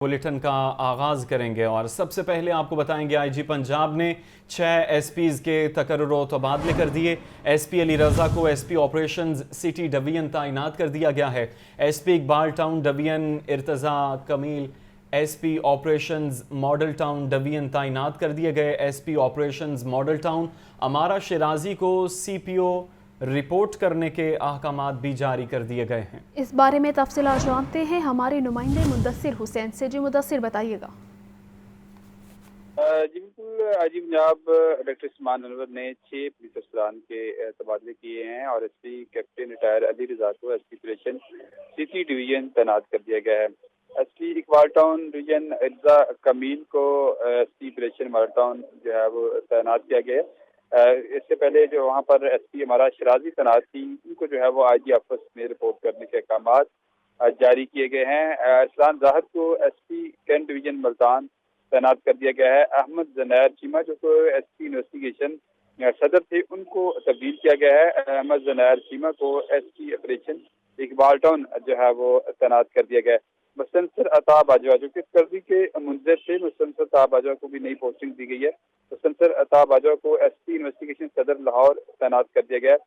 Bulletin का आगाज करेंगे और सबसे पहले आपको बताएंगे आईजी पंजाब ने 6 एसपीज के तकर्रुर व तबादले कर दिए। एसपी अली रजा को एसपी ऑपरेशंस सिटी डिवीजन तैनात कर दिया गया है। SP Iqbal town division Irtaza Kamil SP operations model town division तैनात कर दिए गए। एसपी ऑपरेशंस मॉडल टाउन अमारा शिराजी को सीपीओ रिपोर्ट करने के अहकामात भी जारी कर दिए गए हैं। इस बारे में तफसीलात जानते हैं हमारे नुमाइंदे मुदस्सिर हुसैन से। जी मुदस्सिर, बताइएगा। जी बिल्कुल, आईजी पंजाब डॉक्टर उस्मान अनवर ने 6 पुलिस अफसरान के तबादले किए हैं और एसपी कैप्टन रिटायर अली रजा को एसपी ऑपरेशन सिटी डिवीजन तैनात कर दिया गया है। SP Iqbal town division इर्जा Kamil को एसपी ऑपरेशन मॉडल टाउन जो है वो तैनात किया गया है। इससे पहले जो वहाँ पर एसपी हमारा शिराजी तैनात थी, उनको जो है वो आईजी ऑफिस में रिपोर्ट करने के अहकामात जारी किए गए हैं। अरसलान जाहिद को एसपी कैंट डिवीजन मुल्तान तैनात कर दिया गया है। अहमद ज़नैर चीमा जो को एसपी इन्वेस्टिगेशन सदर थे, उनको तब्दील किया गया है। अहमद ज़नैर चीमा को एसपी ऑपरेशन इकबाल टाउन जो है वो तैनात कर दिया गया है। मुस्तनसर अता बाजवा जो कि कर्जी के मुंजर थे, मुस्तनसर अता बाजवा को भी नई पोस्टिंग दी गई है। मुस्तनसर अता बाजवा को एसपी इन्वेस्टिगेशन सदर लाहौर तैनात कर दिया गया है।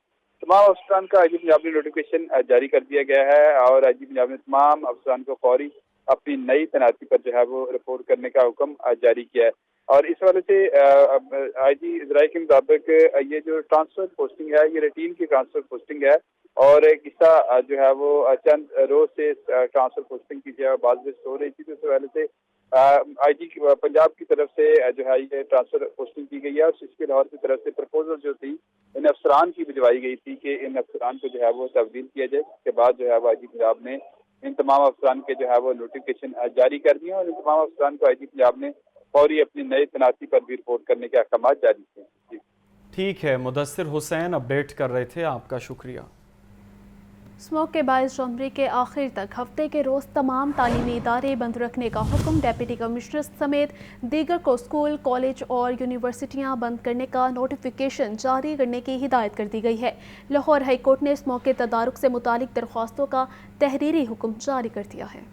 तमाम अफसरान का आईजी पंजाब ने नोटिफिकेशन जारी कर दिया गया है और आईजी पंजाब ने तमाम अफसरान को फौरी अपनी नई तैनाती पर जो है वो रिपोर्ट करने का हुक्म जारी किया है। और इस वाले से आईजी इजराइल के मुताबिक ये जो ट्रांसफर पोस्टिंग है, ये रूटीन की ट्रांसफर पोस्टिंग है और एक हिस्सा जो है वो चंद रोज से ट्रांसफर पोस्टिंग की जो है बात हो रही थी, तो इस वाले से आईजी पंजाब की तरफ से जो है ये ट्रांसफर पोस्टिंग की गई है और इसके लाहौर की तरफ से प्रपोजल जो थी इन अफसरान की भिजवाई गई थी कि इन अफसरान को जो है वो तब्दील किया जाए। इसके बाद जो है वो आईजी पंजाब ने इन तमाम अफसरान के जो है वो नोटिफिकेशन जारी कर दिए और इन तमाम अफसरान को आईजी पंजाब ने फौरी अपनी नई तैनाती पर भी रिपोर्ट करने के अहकाम जारी किए। ठीक है, मुदस्सिर हुसैन अपडेट कर रहे थे, आपका शुक्रिया। स्मोक के 22 जनवरी के आखिर तक हफ्ते के रोज़ तमाम तालीमी इदारे बंद रखने का हुक्म डिप्टी कमिश्नर समेत दीगर को स्कूल, कॉलेज और यूनिवर्सिटियां बंद करने का नोटिफिकेशन जारी करने की हिदायत कर दी गई है। लाहौर हाई कोर्ट ने स्मोक के तदारुक से मुतालिक दरख्वास्तों का तहरीरी हुक्म जारी कर दिया है।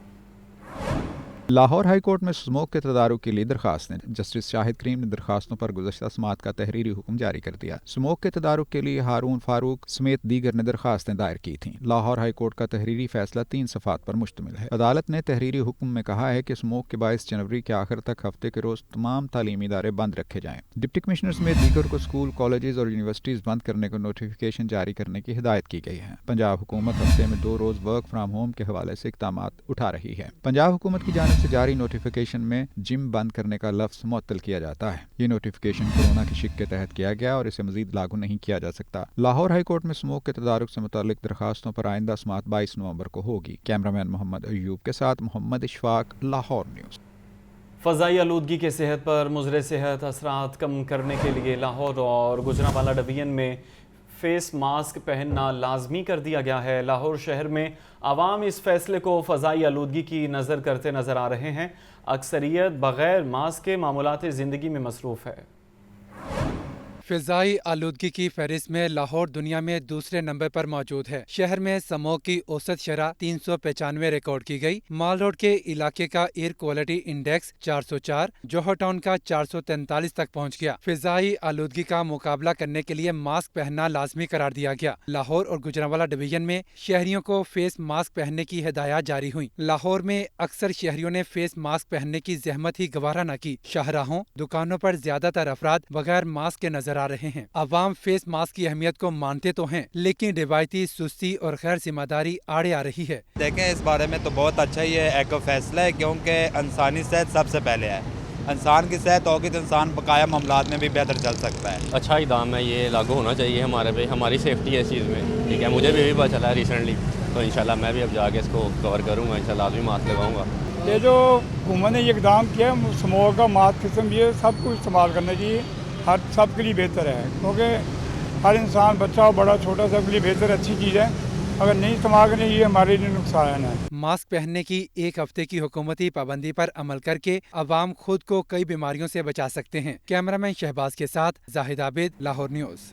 लाहौर हाई कोर्ट में स्मोक के तदारुक के लिए दरखास्त ने जस्टिस शाहिद करीम ने दरखास्तों पर गुज़श्ता समात का तहरीरी हुक्म जारी कर दिया। स्मोक के तदारुक के लिए हारून फारूक समेत दीगर ने दरखास्तें दायर की थीं। लाहौर हाई कोर्ट का तहरीरी फैसला 3 सफ़ात पर मुश्तमिल है। अदालत ने तहरीरी हुक्म में कहा है कि स्मोक के 22 जनवरी के आखिर तक हफ्ते के रोज तमाम तालीमी इदारे बंद रखे जाएं। डिप्टी कमिश्नर समेत दीगर को स्कूल, कॉलेज और यूनिवर्सिटीज बंद करने को नोटिफिकेशन जारी करने की हिदायत की गई है। पंजाब हुकूमत हफ्ते में 2 रोज वर्क फ्राम होम के हवाले से इक़दाम उठा रही है। पंजाब हुकूमत की जानिब से जारी नोटिफिकेशन में जिम बंद करने का लफ्ज मुअत्तल किया जाता है। ये नोटिफिकेशन कोरोना की शिक के तहत किया गया और इसे मजीद लागू नहीं किया जा सकता। लाहौर हाई कोर्ट में स्मोक के तदारुक से मुतालिक दरखास्तों पर आइंदा समात 22 नवंबर को होगी। कैमरामैन मोहम्मद अयूब के साथ मोहम्मद इशफाक, लाहौर न्यूज़। फ़ज़ाई आलूदगी के सेहत पर मुज़र सेहत असरात कम करने के लिए लाहौर और गुजरांवाला डिवीजन में फेस मास्क पहनना लाजमी कर दिया गया है। लाहौर शहर में आवाम इस फैसले को फ़ज़ाई आलूदगी की नज़र करते नज़र आ रहे हैं। अक्सरियत बग़ैर मास्क के मामूलात ज़िंदगी में मसरूफ़ है। फ़िज़ाई आलूदगी की फहरिस्त में लाहौर दुनिया में दूसरे नंबर पर मौजूद है। शहर में स्मोक की औसत शरह 395 रिकॉर्ड की गई। माल रोड के इलाके का एयर क्वालिटी इंडेक्स 404, जोहर टाउन का 443 तक पहुंच गया। फ़िज़ाई आलूदगी का मुकाबला करने के लिए मास्क पहनना लाजमी करार दिया गया। लाहौर और गुजरांवाला डिवीजन में शहरियों को फेस मास्क पहनने की हिदायत जारी हुई। लाहौर में अक्सर शहरियों ने फेस मास्क पहनने की जहमत ही गवारा न की। शाहराहों, दुकानों पर ज्यादातर अफराद बगैर मास्क के नजर आ रहे हैं। अवाम फेस मास्क की अहमियत को मानते तो हैं, लेकिन रिवायती सुस्ती और गैर जिम्मेदारी आड़े आ रही है। देखें, इस बारे में तो बहुत अच्छा ये एक फैसला है, क्योंकि इंसानी सेहत सबसे पहले है। इंसान की सेहत होगी तो इंसान बकाया मामलात में भी बेहतर चल सकता है। अच्छा इक़दाम है, ये लागू होना चाहिए हमारे पे, हमारी सेफ्टी है इस चीज़ में। ठीक है, मुझे भी पता चला है रिसेंटली, तो इंशाल्लाह मैं भी अब जाके इसको कवर करूँगा, इंशाल्लाह भी मास्क लगाऊंगा। ये जो हुकूमत ने ये इक़दाम किया, स्मोक का मास्क किस्म ये सब कुछ इस्तेमाल करना चाहिए, हर सब के लिए बेहतर है, क्योंकि हर इंसान, बच्चा हो बड़ा छोटा, सब के लिए बेहतर अच्छी चीज़ है। अगर नहीं इस्तेमाल करें ये हमारे लिए नुकसान है। मास्क पहनने की 1 हफ्ते की हुकूमती पाबंदी पर अमल करके अवाम खुद को कई बीमारियों से बचा सकते हैं। कैमरामैन शहबाज के साथ जाहिद आबिद, लाहौर न्यूज़।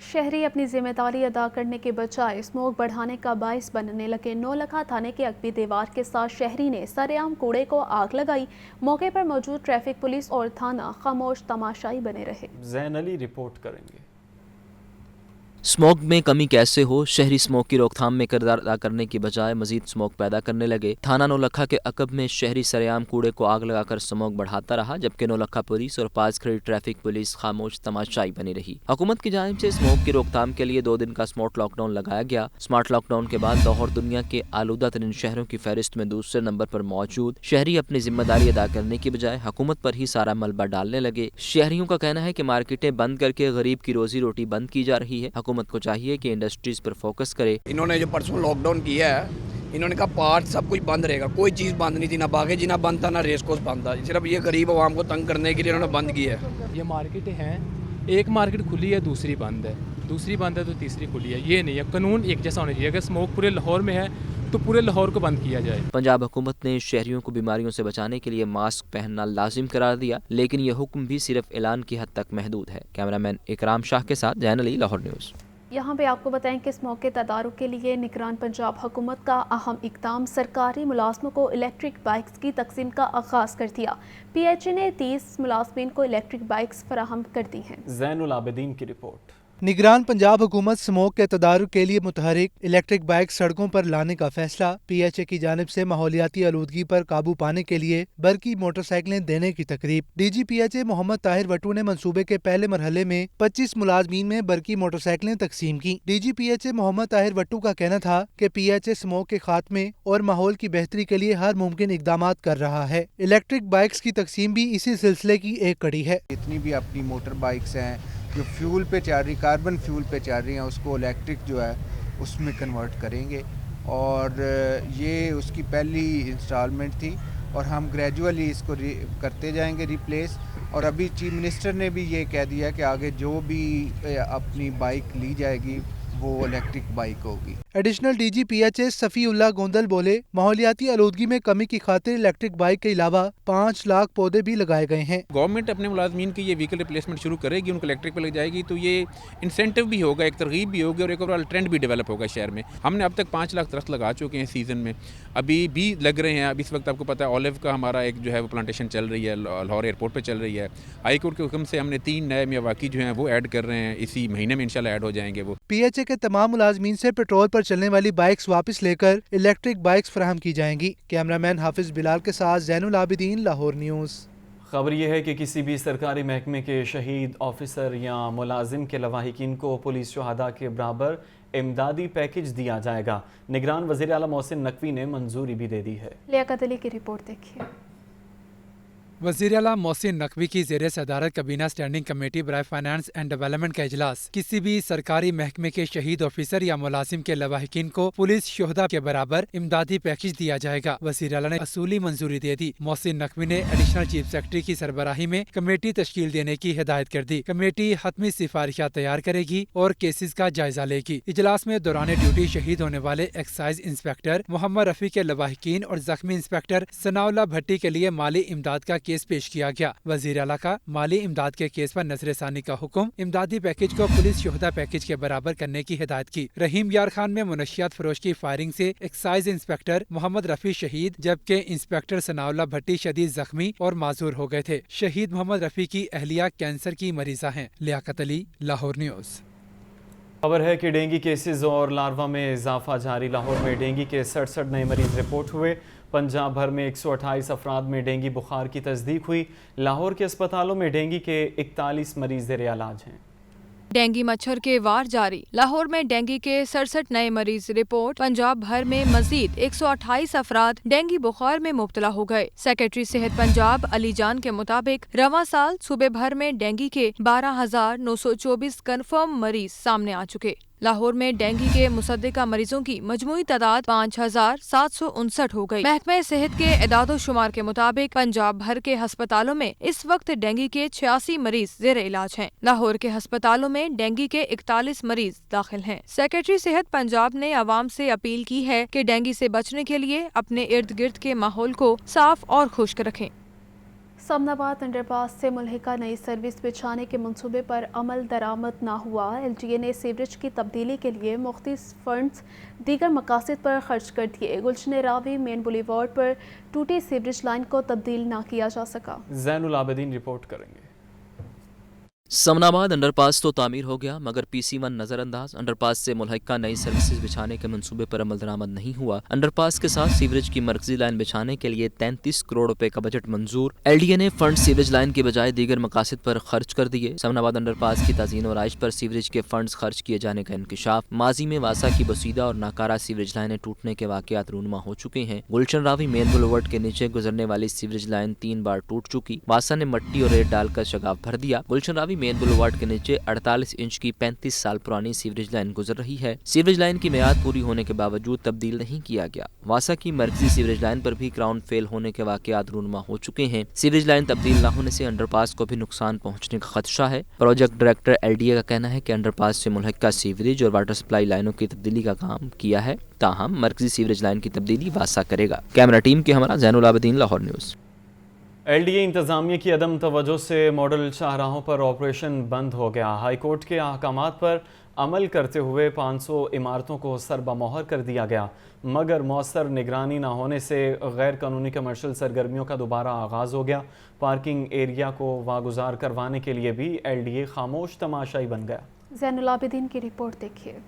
शहरी अपनी जिम्मेदारी अदा करने के बजाय स्मोक बढ़ाने का बाइस बनने लगे। नौलखा थाने के अकबी दीवार के साथ शहरी ने सरेआम कूड़े को आग लगाई। मौके पर मौजूद ट्रैफिक पुलिस और थाना खामोश तमाशाई बने रहे। जैन अली रिपोर्ट करेंगे। स्मोक में कमी कैसे हो, शहरी स्मोक की रोकथाम में किरदार अदा करने की बजाय मजीद स्मोक पैदा करने लगे। थाना नौलखा के अकब में शहरी सरेआम कूड़े को आग लगाकर स्मोक बढ़ाता रहा, जबकि नौलखा पुलिस और पास खड़ी ट्रैफिक पुलिस खामोश तमाशाई बनी रही। हुकूमत की जानिब से स्मोक की रोकथाम के लिए 2 दिन का स्मार्ट लॉकडाउन लगाया गया। स्मार्ट लॉकडाउन के बाद लाहौर दुनिया के आलूदा तरीन शहरों की फहरिस्त में दूसरे नंबर पर मौजूद। शहरी अपनी जिम्मेदारी अदा करने की बजाय हुकूमत पर ही सारा मलबा डालने लगे। शहरियों का कहना है कि मार्केटें बंद करके गरीब की रोजी रोटी बंद की जा रही है। हुकूमत को चाहिए कि इंडस्ट्रीज पर फोकस करे। इन्होंने जो परसों लॉकडाउन किया है, इन्होंने कहा पार्ट सब कुछ बंद रहेगा, कोई चीज़ बंद नहीं थी, ना बागे जिना बंद था, ना रेस कोर्स बंद था। सिर्फ ये गरीब आवाम को तंग करने के लिए इन्होंने बंद किया है। ये मार्केटें हैं, एक मार्केट खुली है, दूसरी बंद है, दूसरी बंद है तो तीसरी खुली है। ये नहीं है, कानून एक जैसा होना चाहिए। अगर स्मोक पूरे लाहौर में है तो पूरे लाहौर को बंद किया जाए। पंजाब हुकूमत ने शहरियों को बीमारियों से बचाने के लिए मास्क पहनना लाजिम करार दिया, लेकिन यह हुक्म भी सिर्फ ऐलान की हद तक महदूद है। कैमरामैन इकराम शाह के साथ जैन अली, लाहौर न्यूज़। यहाँ पे आपको बताएं कि स्मोक के तदारुक के लिए निगरान पंजाब हुकूमत का अहम इक़दाम, सरकारी मुलाजमों को इलेक्ट्रिक बाइक्स की तकसीम का आगाज़ कर दिया। PHA ने 30 मुलाजमीन को इलेक्ट्रिक बाइक्स फराहम कर दी हैं। ज़ैनुल आबिदीन की रिपोर्ट। निगरान पंजाब हुकूमत स्मोक के तदारुक के लिए मुतहरिक इलेक्ट्रिक बाइक सड़कों पर लाने का फैसला। PHA की जानिब से माहौलियाती आलूदगी पर काबू पाने के लिए बरकी मोटरसाइकिलें देने की तकरीब। DG PHA मोहम्मद ताहिर वट्टू ने मंसूबे के पहले मरहले में 25 मुलाजमीन में बरकी मोटरसाइकिलें तकसीम की। DG PHA मोहम्मद ताहिर वट्टू का कहना था कि PHA स्मोक के खात्मे और माहौल की बेहतरी के लिए हर मुमकिन इकदामात कर रहा है। इलेक्ट्रिक बाइक्स की तकसीम भी इसी सिलसिले की एक कड़ी है। जितनी भी अपनी मोटर बाइक्स हैं जो फ्यूल पे चल रही, कार्बन फ्यूल पे चल रही हैं, उसको इलेक्ट्रिक जो है उसमें कन्वर्ट करेंगे और ये उसकी पहली इंस्टॉलमेंट थी और हम ग्रेजुअली इसको करते जाएंगे रिप्लेस। और अभी चीफ मिनिस्टर ने भी ये कह दिया कि आगे जो भी अपनी बाइक ली जाएगी वो इलेक्ट्रिक बाइक होगी। Additional DG PHA Safiullah Gondal बोले, माहौलियाती आलूदगी में कमी की खातिर इलेक्ट्रिक बाइक के अलावा 5 लाख पौधे भी लगाए गए हैं। गवर्नमेंट अपने मुलाजमीन की ये व्हीकल रिप्लेसमेंट शुरू करेगी, उनको इलेक्ट्रिक पे लग जाएगी तो ये इंसेंटिव भी होगा, एक तरगीब भी होगी और एक ओवरऑल ट्रेंड भी डेवलप होगा शहर में। हमने अब तक 5 लाख दरख्त लगा चुके हैं सीज़न में, अभी भी लग रहे हैं। अब इस वक्त आपको पता है ऑलिव का हमारा एक जो है वो प्लांटेशन चल रही है, लाहौर एयरपोर्ट पर चल रही है। हाई कोर्ट के हुक्म से हमने 3 नए मियावाकी जो हैं वो ऐड कर रहे हैं, इसी महीने में इंशाल्लाह ऐड हो जाएंगे वो। PHA के तमाम मुलाजमीन से पेट्रोल पर चलने वाली बाइक्स वापस लेकर इलेक्ट्रिक बाइक्स फराहम की जाएंगी। कैमरामैन हाफिज बिलाल के साथ ज़ैनुल आबिदीन, लाहौर न्यूज़। खबर यह है कि किसी भी सरकारी महकमे के शहीद ऑफिसर या मुलाजिम के लवाहिकीन को पुलिस शहादा के बराबर इमदादी पैकेज दिया जाएगा। निगरान वज़ीर आला मोहसिन नकवी ने मंजूरी भी दे दी है। लियाकत अली की रिपोर्ट देखिए। वज़ीर आला मोहसिन नकवी की ज़ेरे सदारत कबीना स्टैंडिंग कमेटी बराए फाइनेंस एंड डेवलपमेंट का इजलास किसी भी सरकारी महकमे के शहीद ऑफिसर या मुलाजिम के लवाहिकीन को पुलिस शोहदा के बराबर इमदादी पैकेज दिया जाएगा। वज़ीर आला ने असूली मंजूरी दे दी। मोहसिन नकवी ने एडिशनल चीफ सेक्रेटरी की सरबराही में कमेटी तश्कील देने की हिदायत कर दी। कमेटी हतमी सिफारिशात तैयार करेगी और केसेस का जायजा लेगी। इजलास में दौरान ड्यूटी शहीद होने वाले एक्साइज इंस्पेक्टर मोहम्मद रफी के लवाहिकीन और जख्मी इंस्पेक्टर सनाउल्लाह भट्टी के लिए माली इमदाद का केस पेश किया गया। वज़ीर आला का माली इमदाद के केस पर नजरसानी का हुक्म, इमदादी पैकेज को पुलिस शोहदा पैकेज के बराबर करने की हिदायत की। रहीम यार खान में मुनशियात फरोश की फायरिंग से एक्साइज इंस्पेक्टर मोहम्मद रफी शहीद, जबकि इंस्पेक्टर सनाउल्लाह भट्टी शदीद जख्मी और माजूर हो गए थे। शहीद मोहम्मद रफी की अहलिया कैंसर की मरीजा हैं। लियाकत अली, लाहौर न्यूज़। खबर है कि डेंगू केसेस और लार्वा में इजाफा जारी। लाहौर में डेंगू के 67 नए मरीज रिपोर्ट हुए। पंजाब भर में 128 अफराद में डेंगू बुखार की तस्दीक हुई। लाहौर के अस्पतालों में डेंगू के 41 मरीज ज़ेरे इलाज हैं। डेंगू मच्छर के वार जारी। लाहौर में डेंगू के 67 नए मरीज रिपोर्ट। पंजाब भर में मजीद 128 अफराद डेंगू बुखार में मुब्तला हो गए। सेक्रेटरी सेहत पंजाब अली जान के मुताबिक रवां साल सूबे भर में डेंगू के 12,924 कन्फर्म मरीज सामने आ चुके। लाहौर में डेंगू के मुसद्दिका मरीजों की मजमूई तादाद 5,759 हो गई। महकमे सेहत के एदादो शुमार के मुताबिक पंजाब भर के अस्पतालों में इस वक्त डेंगू के 86 मरीज ज़ेरे इलाज हैं। लाहौर के अस्पतालों में डेंगू के 41 मरीज दाखिल हैं। सेक्रेटरी सेहत पंजाब ने आवाम से अपील की है कि डेंगू से बचने के लिए अपने इर्द गिर्द के माहौल को साफ और खुश्क रखें। समनाबाद अंडरपास से मुल्हिका नई सर्विस बिछाने के मंसूबे पर अमल दरामद ना हुआ। LTA ने सीवरेज की तब्दीली के लिए मुख्तलिफ फंड्स दीगर मकासद पर खर्च कर दिए। गुलशन रावी मेन बुलेवार्ड पर टूटी सीवरेज लाइन को तब्दील ना किया जा सका। जैनुल आबिदीन रिपोर्ट करेंगे। समनाबाद अंडरपास तो तामीर हो गया मगर PC1 नजरअंदाज। अंडरपास से मुल्हिका नई सर्विसेज बिछाने के मंसूबे पर अमल दरामद नहीं हुआ। अंडरपास के साथ सीवरेज की मरकजी लाइन बिछाने के लिए 33 करोड़ रुपए का बजट मंजूर। LDA ने फंड सीवरेज लाइन के बजाय दीगर मकासद पर खर्च कर दिए। समनाबाद अंडरपास की तज़ीन और आइश पर सीवरेज के फंड्स खर्च किए जाने का इंकशाफ। माजी में वासा की बसीदा और नाकारा सीवरेज लाइनें टूटने के वाकयात रूनुमा हो चुके हैं। गुलशन रावी मेन बुलेवार्ड के नीचे गुजरने वाली सीवरेज लाइन 3 बार टूट चुकी। वासा ने मट्टी और रेत डालकर शगाफ भर दिया। गुलशन रावी मेन बुलेवार्ड के नीचे 48 इंच की 35 साल पुरानी सीवरेज लाइन गुजर रही है। सीवरेज लाइन की मियाद पूरी होने के बावजूद तब्दील नहीं किया गया। वासा की मरकजी सीवरेज लाइन पर भी ग्राउंड फेल होने के वाकयात रूनुमा हो चुके हैं। सीवरेज लाइन तब्दील न होने से अंडरपास को भी नुकसान पहुंचने का खदशा है। प्रोजेक्ट डायरेक्टर LDA का कहना है कि अंडरपास से मुल्हिका सीवरेज और वाटर सप्लाई लाइनों की तब्दीली का काम किया है, ताहम मरकजी सीवरेज लाइन की तब्दीली वासा करेगा। कैमरा टीम के हमारा जैनुल आबिदीन, लाहौर न्यूज़। LDA इंतज़ामिया की अदम तवज्जो से मॉडल शाहराहों पर ऑपरेशन बंद हो गया। हाई कोर्ट के अहकामात पर अमल करते हुए 500 इमारतों को सरबमोहर कर दिया गया, मगर मौसर निगरानी न होने से गैर कानूनी कमर्शियल सरगर्मियों का दोबारा आगाज़ हो गया। पार्किंग एरिया को वागुजार करवाने के लिए भी LDA खामोश तमाशाई बन गया। जैनुल आबिदीन की रिपोर्ट देखिए।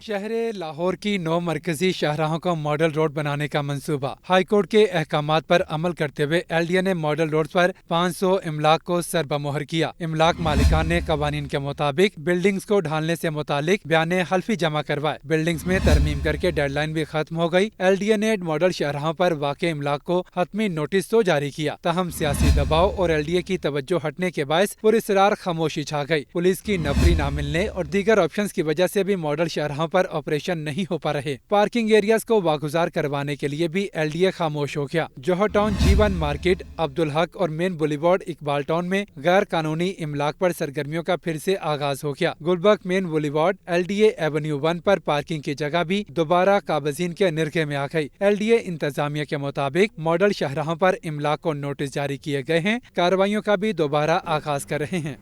शहर लाहौर की 9 मरकजी शाहराहों को मॉडल रोड बनाने का मंसूबा। हाई कोर्ट के अहकामात पर अमल करते हुए LDA ने मॉडल रोड पर 500 इमलाक को सरबमोहर किया। इमलाक मालिकान ने कवानीन के मुताबिक बिल्डिंग्स को ढालने से मुतालिक बयान हल्फी जमा करवाए। बिल्डिंग्स में तरमीम करके डेडलाइन भी खत्म हो गई। LDA ने मॉडल शाहराहों पर वाक़े इमलाक को हतमी नोटिस तो जारी किया, ताहम सियासी दबाव और LDA की तवज्जो हटने के बायस पुरस्रार खामोशी छा गई। पुलिस की नफरी न मिलने और दीगर ऑप्शंस की वजह से भी मॉडल शाहराहों पर ऑपरेशन नहीं हो पा रहे। पार्किंग एरियाज को वागुजार करवाने के लिए भी LDA खामोश हो गया। जोहर town G1 market, Abdul Haq और मेन बुलेवार्ड इकबाल टाउन में गैर कानूनी इमलाक पर सरगर्मियों का फिर से आगाज हो गया। Gulberg main boulevard LDA avenue 1 पर पार्किंग की जगह भी दोबारा काबजीन के निरखे में आ गई। LDA इंतजामिया के मुताबिक मॉडल शाहराहों पर इमलाक को नोटिस जारी किए गए हैं, कार्रवाइयों का भी दोबारा आगाज कर रहे हैं।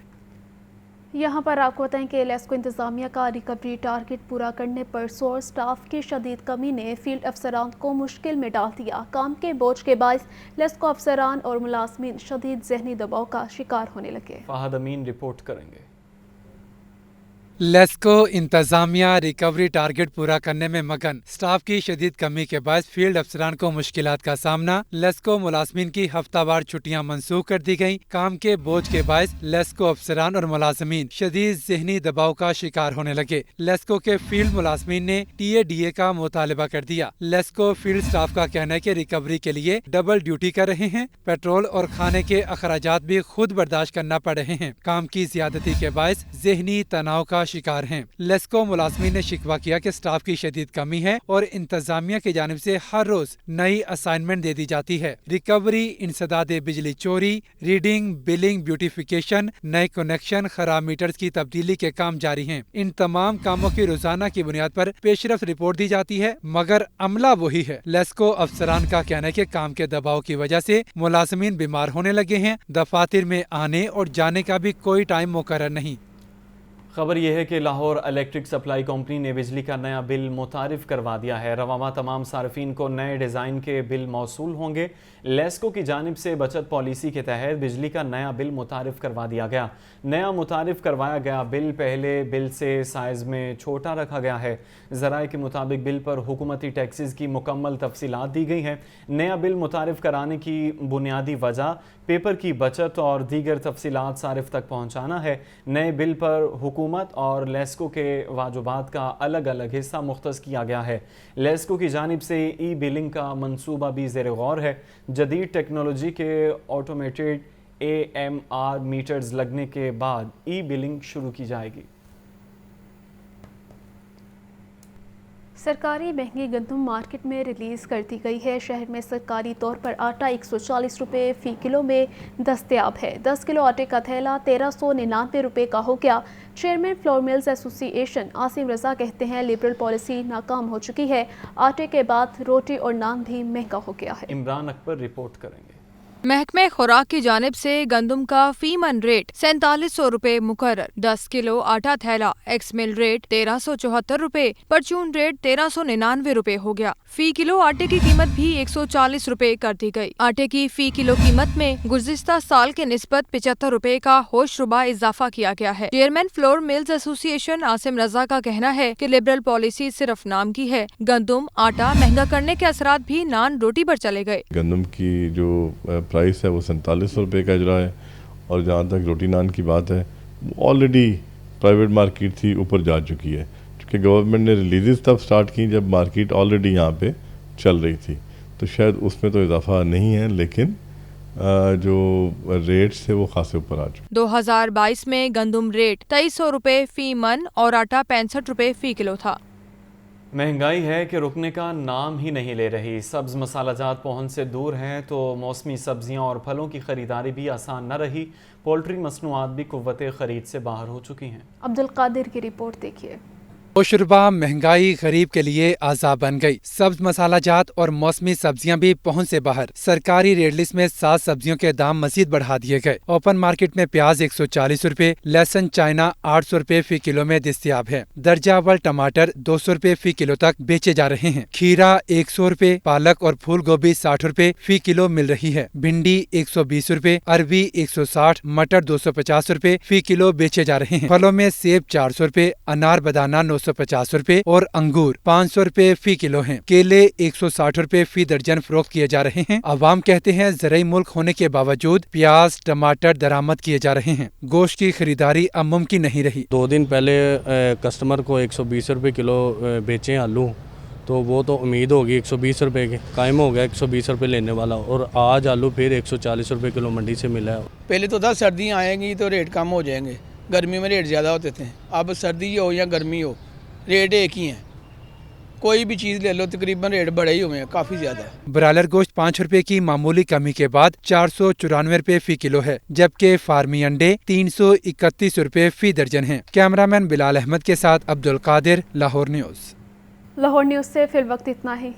यहाँ पर आपको बताएं कि लेस्को इंतजामिया का रिकवरी टारगेट पूरा करने पर सोर्स स्टाफ की शदीद कमी ने फील्ड अफसरान को मुश्किल में डाल दिया। काम के बोझ के बायस लेस्को अफसरान और मुलाजमीन शदीद जहनी दबाव का शिकार होने लगे। फहद अमीन रिपोर्ट करेंगे। लेस्को इंतजामिया रिकवरी टारगेट पूरा करने में मगन। स्टाफ की शदीद कमी के बाद फील्ड अफसरान को मुश्किलात का सामना। लेस्को मुलाजमीन की हफ्तावार छुट्टियां मंसूख कर दी गयी। काम के बोझ के बायस लेस्को अफसरान और मुलाजमीन शदीद जहनी दबाव का शिकार होने लगे। लेस्को के फील्ड मुलाजमीन ने TADA का मुतालबा कर दिया। लेस्को फील्ड स्टाफ का कहना है कि रिकवरी के लिए डबल ड्यूटी कर रहे हैं। पेट्रोल और खाने के अखराजात भी खुद बर्दाश्त करना पड़ रहे हैं। काम की ज्यादती के बायस जहनी तनाव का शिकार हैं। लेस्को मुलाजमीन ने शिकवा किया कि स्टाफ की शदीद कमी है और इंतजामिया की जानिब से हर रोज नई असाइनमेंट दे दी जाती है। रिकवरी, इंसदाद बिजली चोरी, रीडिंग, बिलिंग, ब्यूटिफिकेशन, नए कनेक्शन, खराब मीटर्स की तब्दीली के काम जारी हैं। इन तमाम कामों की रोजाना की बुनियाद पर पेशरफ रिपोर्ट दी जाती है, मगर अमला वही है। लेस्को अफसरान का कहना है कि काम के दबाव की वजह से मुलाजमीन बीमार होने लगे हैं। दफातर में आने और जाने का भी कोई टाइम मुकर्रर नहीं। खबर यह है कि लाहौर इलेक्ट्रिक सप्लाई कंपनी ने बिजली का नया बिल मुतारिफ करवा दिया है। रवामा तमाम सार्फिन को नए डिज़ाइन के बिल मौसूल होंगे। लेस्को की जानिब से बचत पॉलिसी के तहत बिजली का नया बिल मुतारिफ करवा दिया गया। नया मुतारिफ करवाया गया बिल पहले बिल से साइज़ में छोटा रखा गया है। ज़राए के मुताबिक बिल पर हुकूमती टैक्सेस की मुकम्मल तफसीलात दी गई हैं। नया बिल मुतारिफ कराने की बुनियादी वजह पेपर की बचत और दीगर तफसीलात सारिफ तक पहुँचाना है। नए बिल पर हुकूमत और लेस्को के वाजुबात का अलग अलग हिस्सा मुख्तस किया गया है। लेस्को की जानिब से ई बिलिंग का मंसूबा भी ज़ेर गौर है। जदीद टेक्नोलॉजी के ऑटोमेटेड AMR मीटर्स लगने के बाद ई बिलिंग शुरू की जाएगी। सरकारी महंगी गंदम मार्केट में रिलीज़ कर दी गई है। शहर में सरकारी तौर पर आटा 140 रुपये फ़ी किलो में दस्तयाब है। 10 किलो आटे का थैला 1399 रुपये का हो गया। Chairman flour mills association Asim Raza कहते हैं लिबरल पॉलिसी नाकाम हो चुकी है। आटे के बाद रोटी और नान भी महंगा हो गया है। इमरान अकबर रिपोर्ट करेंगे। महकमे खुराक की जानिब से गंदम का फी मन रेट 4700 रुपए मुकर्रर, 10 किलो आटा थैला एक्स मिल रेट 1374 रुपए, परचून रेट 1399 रुपए हो गया। फी किलो आटे की कीमत भी 140 रुपए कर दी गई। आटे की फी किलो कीमत में गुज़िश्ता साल के निस्बत 75 रुपए का होशरुबा इजाफा किया गया है। Chairman flour mills association Asim Raza का कहना है कि लिबरल पॉलिसी सिर्फ नाम की है। गंदम आटा महंगा करने के असरात भी नान रोटी पर चले गए। गंदम की जो प्राइस है वो 4700 रुपये का इजरा है, और जहाँ तक रोटी नान की बात है ऑलरेडी प्राइवेट मार्केट थी ऊपर जा चुकी है, क्योंकि गवर्नमेंट ने रिलीज़ तब स्टार्ट की जब मार्केट ऑलरेडी यहाँ पे चल रही थी, तो शायद उसमें तो इजाफा नहीं है, लेकिन जो रेट्स थे वो खासे ऊपर आ चुके। 2022 में गंदम रेट 2300 रुपए फी मन और आटा 65 रुपए फी किलो था। महंगाई है कि रुकने का नाम ही नहीं ले रही। सब्ज़ मसालाजात पहुंच से दूर हैं तो मौसमी सब्जियां और फलों की ख़रीदारी भी आसान न रही। पोल्ट्री मसनूआत भी कुव्वत ख़रीद से बाहर हो चुकी हैं। अब्दुल कादिर की रिपोर्ट देखिए। होशरुबा महंगाई गरीब के लिए आज़ाब बन गई। सब्ज मसालाजात और मौसमी सब्जियां भी पहुंच से बाहर। सरकारी रेट लिस्ट में 7 सब्जियों के दाम मजीद बढ़ा दिए गए। ओपन मार्केट में प्याज 140 रुपए, लहसुन चाइना 800 रुपए फी किलो में दस्तयाब है। दर्जा अव्वल टमाटर 200 रुपए फी किलो तक बेचे जा रहे हैं। खीरा 100 रुपए, पालक और फूल गोभी 60 रुपए फी किलो मिल रही है। भिंडी 120 रुपए, अरबी 160, मटर 250 रुपए फी किलो बेचे जा रहे हैं। फलों में सेब 400 रुपए, अनार बदाना 950 रुपए और अंगूर 500 रुपए फी किलो हैं। केले 160 रुपए फी दर्जन फरोख्त किए जा रहे हैं। अवाम कहते हैं ज़राई मुल्क होने के बावजूद प्याज टमाटर दरामद किए जा रहे हैं। गोश्त की खरीदारी अब मुमकिन नहीं रही। 2 दिन पहले कस्टमर को 120 रुपए किलो बेचे आलू, तो वो तो उम्मीद होगी 120 रुपए के, कायम हो गया 120 रुपए लेने वाला, और आज आलू फिर 140 रुपए किलो मंडी से मिला है। पहले तो था सर्दियाँ आएंगी तो रेट कम हो जाएंगे, गर्मी में रेट ज़्यादा होते थे। अब सर्दी हो या गर्मी हो रेट एक ही हैं। कोई भी चीज़ ले लो तकरीबन रेट बढ़े ही हुए हैं, काफ़ी ज़्यादा। ब्रायलर गोश्त 5 रुपए की मामूली कमी के बाद 494 रुपए फी किलो है, जबकि फार्मी अंडे 331 रुपए फी दर्जन हैं। कैमरामैन बिलाल अहमद के साथ अब्दुल कादिर, लाहौर न्यूज़। लाहौर न्यूज़ से फिल वक्त इतना ही।